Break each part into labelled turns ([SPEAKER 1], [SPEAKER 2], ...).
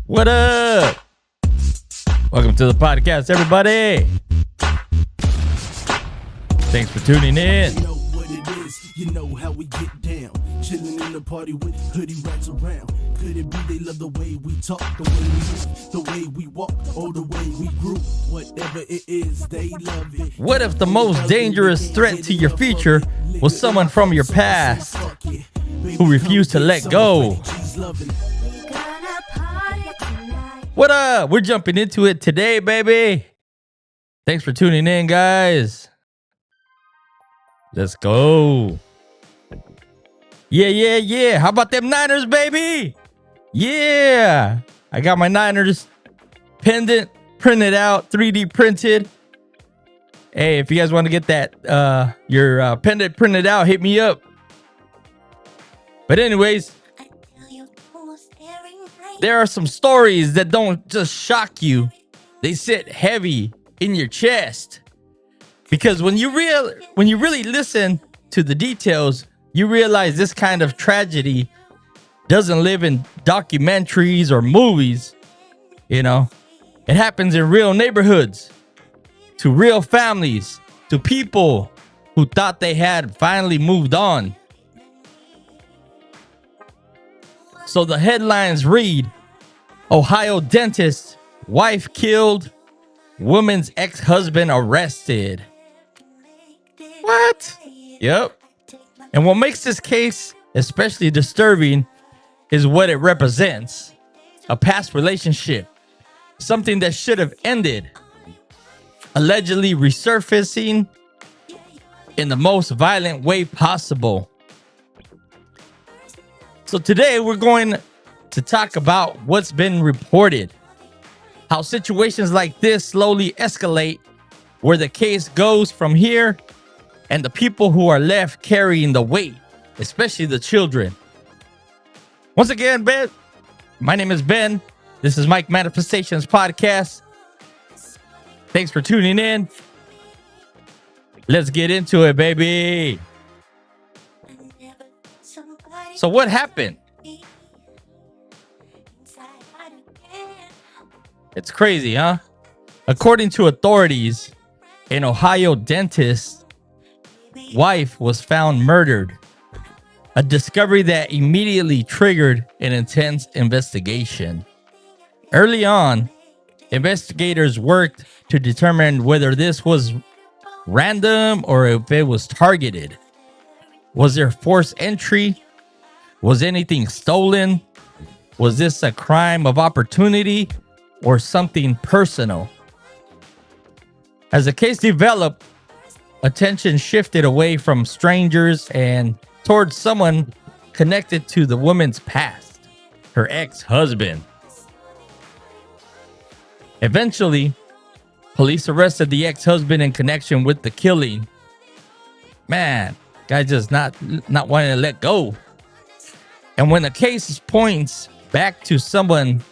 [SPEAKER 1] What up? Welcome to the podcast, everybody. Thanks for tuning in.
[SPEAKER 2] You know what it is, you know how we get down. Chilling in the party with hoodie rats around. Could it be they love the way we talk, the way we live, the way we walk, or the way we grew? Whatever it is, they love it.
[SPEAKER 1] What if the most dangerous threat to your future was someone from your past who refused to let go? What up? We're jumping into it today, baby. Thanks for tuning in, guys. Let's go. Yeah. How about them Niners, baby? Yeah. I got my Niners pendant printed out, 3D printed. Hey, if you guys want to get that, your pendant printed out, hit me up. But anyways, there are some stories that don't just shock you. They sit heavy in your chest. Because when you really listen to the details, you realize this kind of tragedy doesn't live in documentaries or movies. You know, it happens in real neighborhoods, to real families, to people who thought they had finally moved on. So the headlines read, Ohio dentist, wife killed, woman's ex-husband arrested. What? Yep. And what makes this case especially disturbing is what it represents. A past relationship. Something that should have ended. Allegedly resurfacing in the most violent way possible. So today we're going to talk about what's been reported. How situations like this slowly escalate, where the case goes from here, and the people who are left carrying the weight, especially the children. Once again, Ben, my name is Ben. This is Mike Manifestations Podcast. Thanks for tuning in. Let's get into it, baby. So what happened? It's crazy, huh? According to authorities, an Ohio dentist's wife was found murdered. A discovery that immediately triggered an intense investigation. Early on, investigators worked to determine whether this was random or if it was targeted. Was there forced entry? Was anything stolen? Was this a crime of opportunity or something personal? As the case developed, attention shifted away from strangers and towards someone connected to the woman's past, her ex-husband. Eventually, police arrested the ex-husband in connection with the killing. Man, guy just not wanting to let go. And when the case points back to someone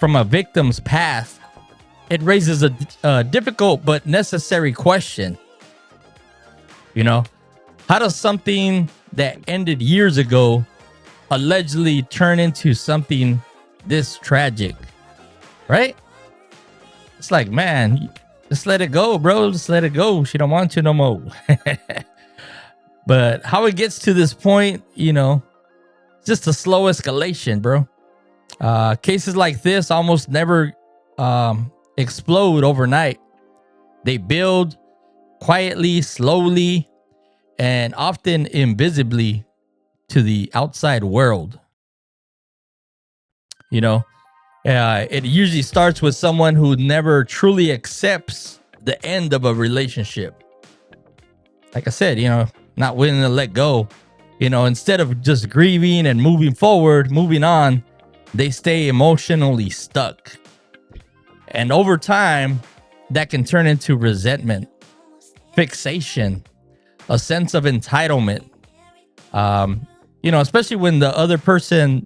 [SPEAKER 1] from a victim's past, it raises a difficult but necessary question. You know, how does something that ended years ago allegedly turn into something this tragic? Right? It's like, man, just let it go, bro. Just let it go. She don't want to no more. But how it gets to this point, you know, just a slow escalation, bro. Cases like this almost never explode overnight. They build quietly, slowly, and often invisibly to the outside world. You know, it usually starts with someone who never truly accepts the end of a relationship. Like I said, you know, not willing to let go. You know, instead of just grieving and moving forward, moving on, they stay emotionally stuck. And over time, that can turn into resentment, fixation, a sense of entitlement. You know, especially when the other person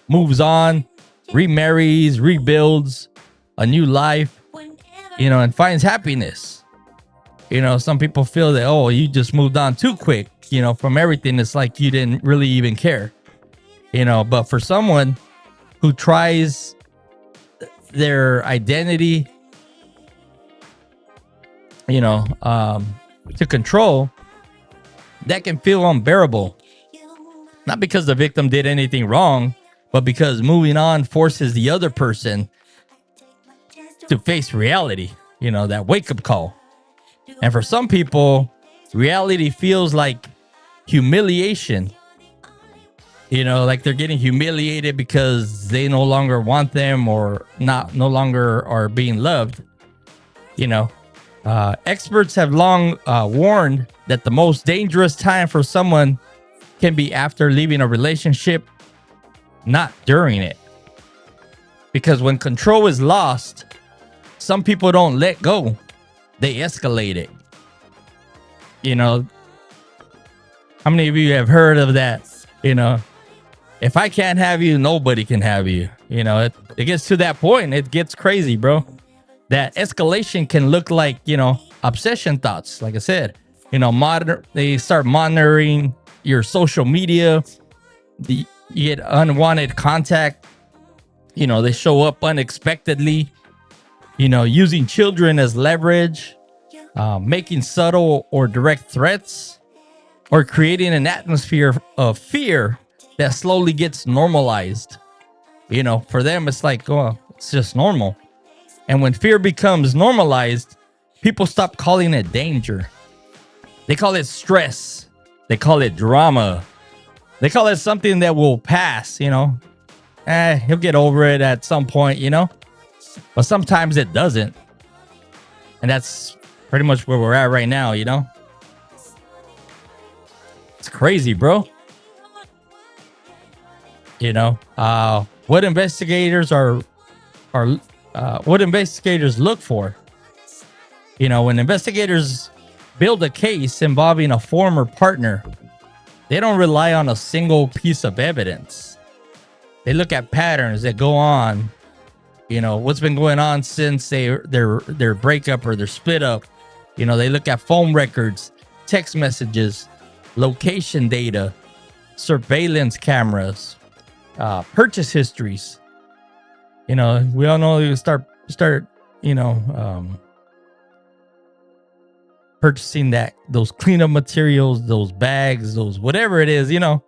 [SPEAKER 1] moves on, remarries, rebuilds a new life, you know, and finds happiness. You know, some people feel that, oh, you just moved on too quick, you know, from everything. It's like you didn't really even care, you know. But for someone who tries their identity, to control, that can feel unbearable. Not because the victim did anything wrong, but because moving on forces the other person to face reality, that wake up call. And for some people, reality feels like humiliation. Like they're getting humiliated because they no longer want them or no longer are being loved. Experts have long warned that the most dangerous time for someone can be after leaving a relationship, not during it. Because when control is lost, some people don't let go. They escalate it. How many of you have heard of that? If I can't have you, nobody can have you. It gets to that point. It gets crazy, bro. That escalation can look like, obsession thoughts. Like I said, they start monitoring your social media. You get unwanted contact. They show up unexpectedly. Using children as leverage, making subtle or direct threats, or creating an atmosphere of fear that slowly gets normalized. For them, it's like, oh, it's just normal. And when fear becomes normalized, people stop calling it danger. They call it stress. They call it drama. They call it something that will pass, he'll get over it at some point, But sometimes it doesn't. And that's pretty much where we're at right now, It's crazy, bro. What investigators what investigators look for. When investigators build a case involving a former partner, they don't rely on a single piece of evidence. They look at patterns that go on, what's been going on since their breakup or their split up. They look at phone records, text messages, location data, surveillance cameras, purchase histories. We all know you start purchasing those cleanup materials, those bags, those whatever it is. You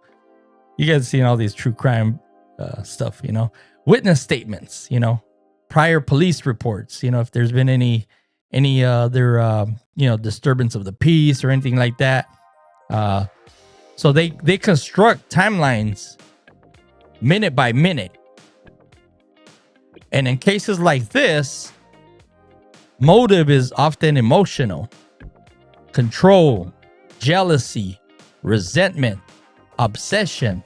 [SPEAKER 1] guys seen all these true crime stuff. Witness statements. Prior police reports. If there's been any other disturbance of the peace or anything like that. So they construct timelines minute by minute. And in cases like this, motive is often emotional. Control, jealousy, resentment, obsession.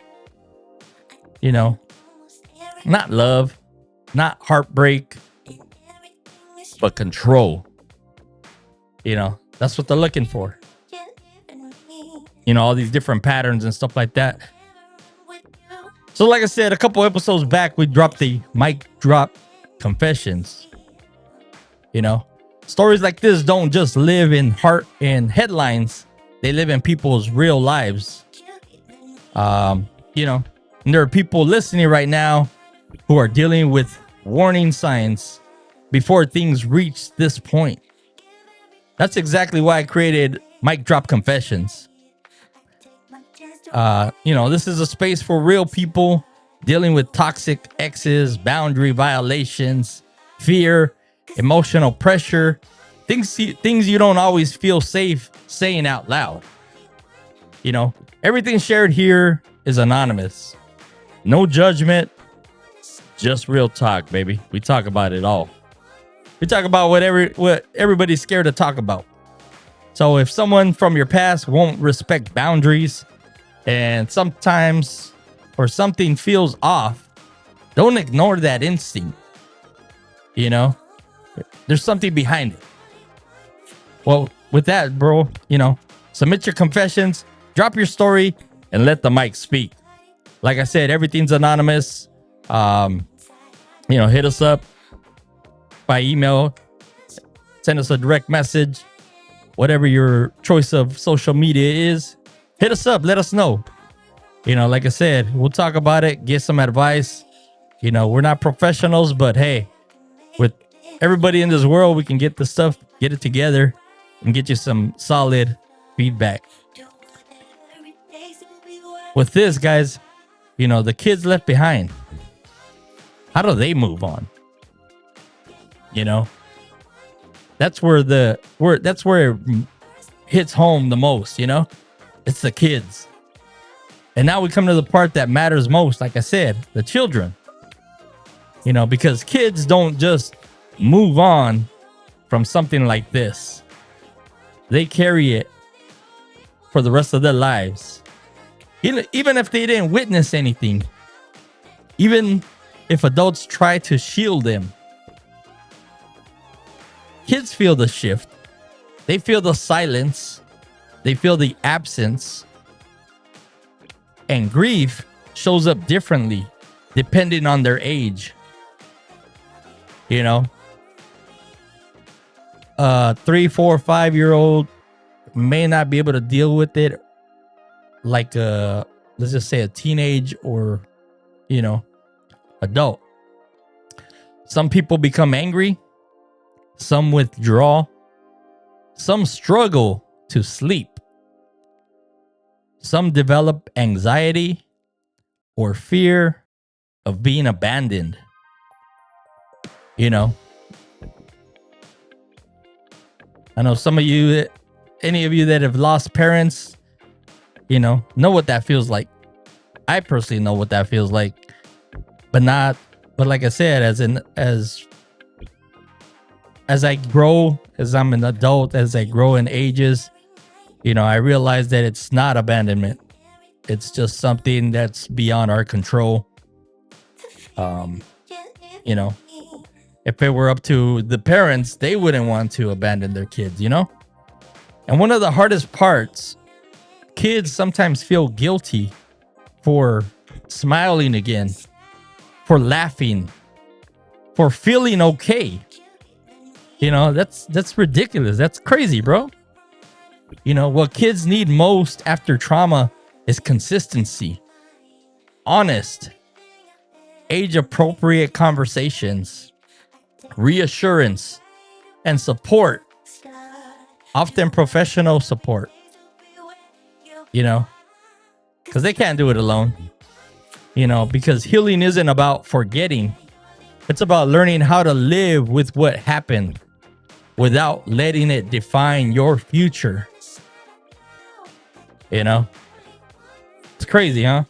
[SPEAKER 1] Not love, not heartbreak, but control. That's what they're looking for. All these different patterns and stuff like that. So like I said, a couple episodes back, we dropped the mic drop confessions. Stories like this don't just live in headlines. They live in people's real lives. And there are people listening right now who are dealing with warning signs before things reach this point. That's exactly why I created Mic Drop Confessions. This is a space for real people dealing with toxic exes, boundary violations, fear, emotional pressure, things you don't always feel safe saying out loud. Everything shared here is anonymous. No judgment, just real talk, baby. We talk about it all. We talk about what everybody's scared to talk about. So if someone from your past won't respect boundaries, and sometimes or something feels off, don't ignore that instinct. There's something behind it. Well, with that, bro, submit your confessions, drop your story, and let the mic speak. Like I said, everything's anonymous. Hit us up by email, send us a direct message, whatever your choice of social media is. Hit us up. Let us know. Like I said, we'll talk about it, get some advice. We're not professionals, but hey, with everybody in this world, we can get the stuff, get it together, and get you some solid feedback. With this, guys, the kids left behind. How do they move on? That's where it hits home the most. It's the kids. And now we come to the part that matters most. Like I said, the children. Because kids don't just move on from something like this. They carry it for the rest of their lives. Even if they didn't witness anything, even if adults try to shield them, kids feel the shift. They feel the silence. They feel the absence. And grief shows up differently depending on their age. 3, 4, 5-year-old may not be able to deal with it like let's just say a teenage or adult. Some people become angry, some withdraw, some struggle to sleep, some develop anxiety or fear of being abandoned. I know some of you, any of you that have lost parents, know what that feels like. I personally know what that feels like, but like I said, as I grow, as I'm an adult, as I grow in ages, I realize that it's not abandonment. It's just something that's beyond our control. If it were up to the parents, they wouldn't want to abandon their kids, And one of the hardest parts, kids sometimes feel guilty for smiling again, for laughing, for feeling okay. That's ridiculous. That's crazy, bro. What kids need most after trauma is consistency, honest, age-appropriate conversations, reassurance, and support. Often professional support. Because they can't do it alone. Because healing isn't about forgetting. It's about learning how to live with what happened without letting it define your future. It's crazy, huh?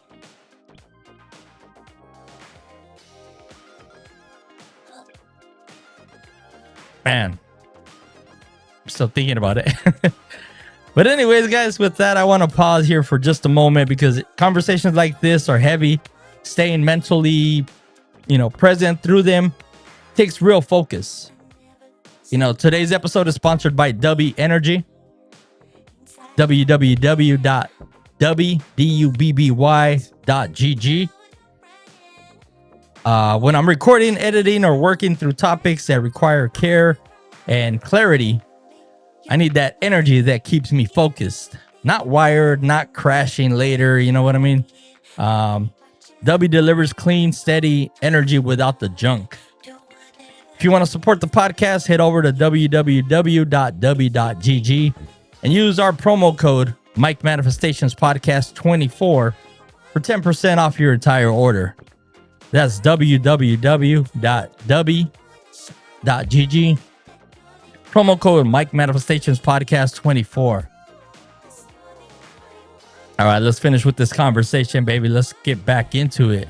[SPEAKER 1] Man, I'm still thinking about it. But anyways, guys, with that, I want to pause here for just a moment because conversations like this are heavy. Staying mentally, present through them takes real focus. Today's episode is sponsored by Dubby Energy. www.dubby.gg. When I'm recording, editing, or working through topics that require care and clarity, I need that energy that keeps me focused, not wired, not crashing later. You know what I mean? W delivers clean, steady energy without the junk. If you want to support the podcast, head over to www.w.gg and use our promo code Mike Manifestations Podcast 24 for 10% off your entire order. That's www.w.gg. Promo code Mike Manifestations Podcast 24. All right, let's finish with this conversation, baby. Let's get back into it.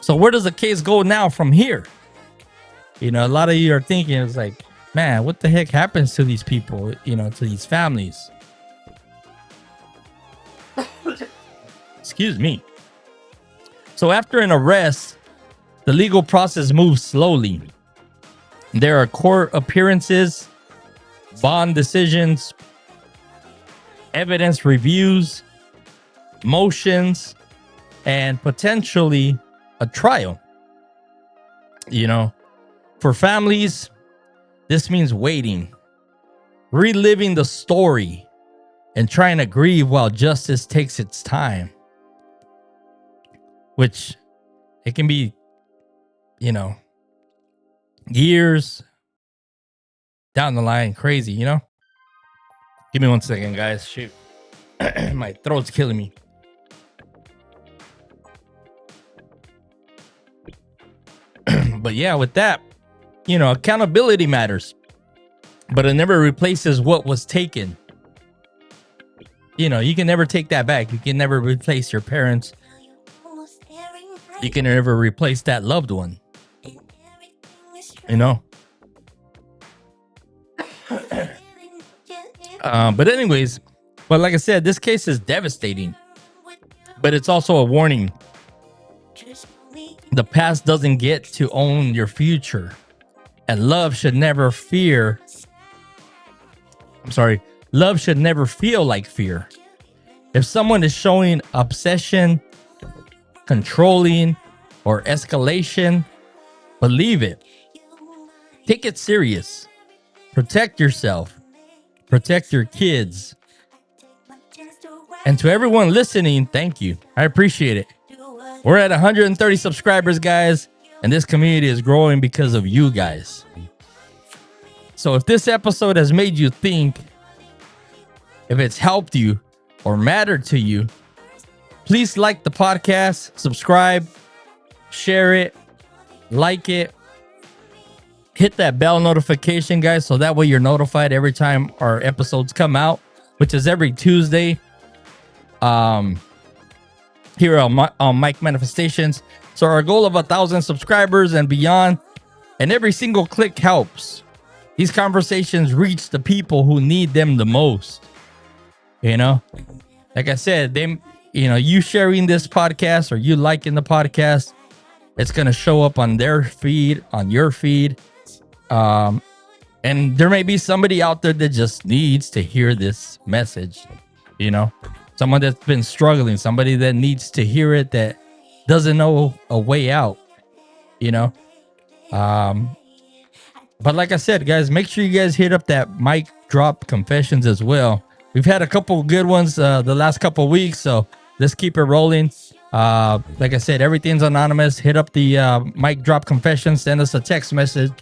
[SPEAKER 1] So where does the case go now from here? A lot of you are thinking, it's like, man, what the heck happens to these people, to these families? Excuse me. So after an arrest, the legal process moves slowly. There are court appearances, bond decisions, evidence reviews, motions, and potentially a trial. For families, this means waiting, reliving the story, and trying to grieve while justice takes its time. Which it can be years down the line. Crazy, Give me 1 second, guys. Shoot. My throat's killing me. But yeah, with that, accountability matters, but it never replaces what was taken. You can never take that back. You can never replace your parents. You can never replace that loved one. But anyways, like I said, this case is devastating, but it's also a warning. The past doesn't get to own your future, and love should never feel like fear. If someone is showing obsession, controlling, or escalation, believe it. Take it serious. Protect yourself. Protect your kids. And to everyone listening, thank you. I appreciate it. We're at 130 subscribers, guys, and this community is growing because of you guys. So if this episode has made you think, if it's helped you or mattered to you, please like the podcast, subscribe, share it, like it, hit that bell notification, guys, so that way you're notified every time our episodes come out, which is every Tuesday. Here on Mike Manifestations. So our goal of 1,000 subscribers and beyond, and every single click helps. These conversations reach the people who need them the most. Like I said, you sharing this podcast or you liking the podcast, it's gonna show up on their feed, on your feed. And there may be somebody out there that just needs to hear this message, someone that's been struggling, somebody that needs to hear it, that doesn't know a way out, but like I said, guys, make sure you guys hit up that mic drop confessions as well. We've had a couple good ones the last couple weeks, so let's keep it rolling. Like I said, everything's anonymous. Hit up the mic drop confessions, send us a text message,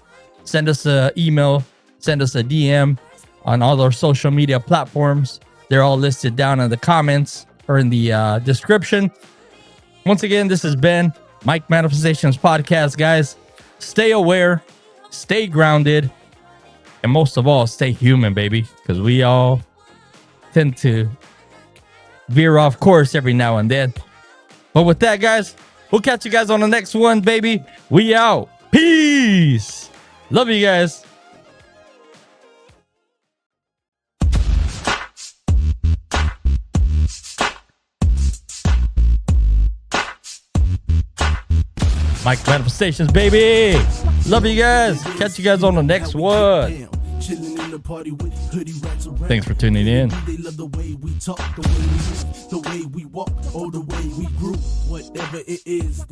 [SPEAKER 1] send us an email, send us a DM on all our social media platforms. They're all listed down in the comments or in the description. Once again, this has been Mike Manifestations Podcast, guys. Stay aware, stay grounded, and most of all, stay human, baby, because we all tend to veer off course every now and then. But with that, guys, we'll catch you guys on the next one, baby. We out. Peace. Love you guys. Mike Manifestations, baby. Love you guys. Catch you guys on the next one. Thanks for tuning in.
[SPEAKER 2] They love the way we talk, the way we walk, or the way we grew. Whatever it is,